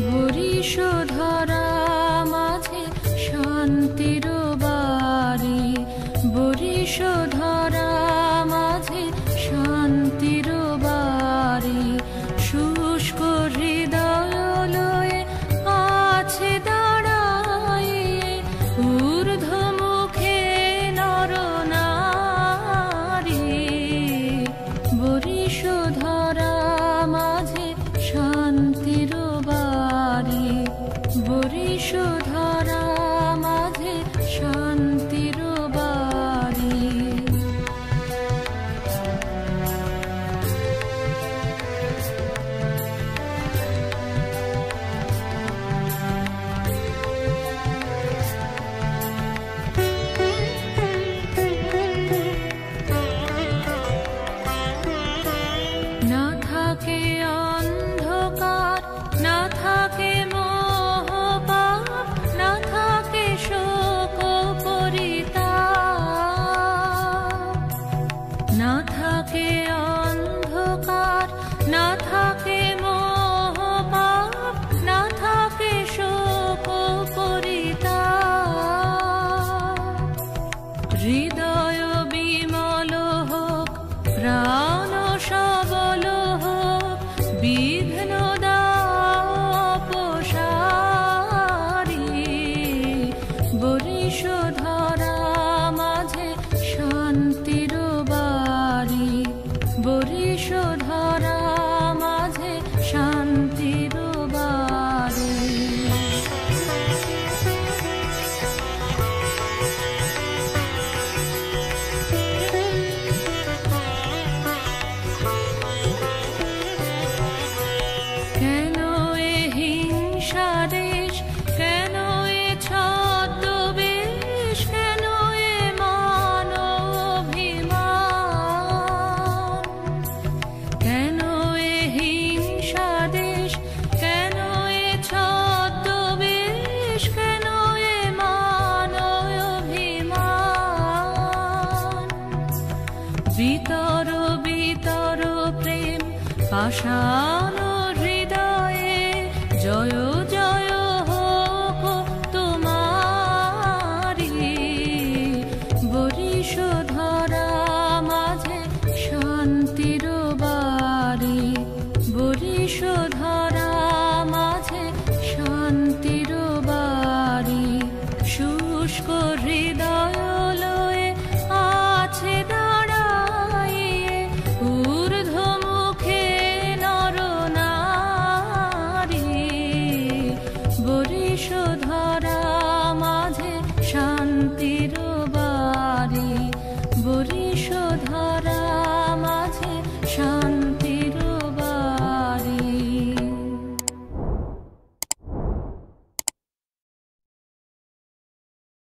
বরিশধরা মাঝে শান্তির বাড়ি, বরিশধরা মাঝে শান্তির বাড়ি। শুষ্ক হৃদয় লয়ে আছে দাঁড়াইয়ে ঊর্ধ্বমুখে নরনারী। বরিশধরা মাঝে শান্তির বাড়ি, বরিশধরা মাঝে শান্তির বাড়ি। না থাকে অন্ধকার, না থাকে মোহপাপ, না থাকে শোক পরিতাপ। না থাকে অন্ধকার, না থাকে মোহপাপ, না থাকে শোক পরিতাপ। হৃদয় বিমল হোক, প্রাণ সবল হোক, বিঘ্ন দাপসারি। বরিশধরা মাঝে শান্তির বাড়ি, বরিশধরা মাঝে শান্তির বাড়ি। কেন এ হিংসা দেশ, কেন এ ছদ্মবেশ, কেন এ মান অভিমান। কেন এ হিংসা দেশ, কেন এ ছদ্মবেশ, কেন এ মান অভিমান। বিতর বিতর প্রেম পাষাণ হৃদয়ে, জয় জয় হোক তোমারি। বরিশধরা মাঝে শান্তির বাড়ি, বরিশধরা মাঝে শান্তির বাড়ি। শুষ্ক হৃদয় লয়ে আছে দাঁড়াইয়ে ঊর্ধ্বমুখে নরনারী। বরিশধরা মাঝে শান্তির বাড়ি, বরিশধরা মাঝে শান্তি।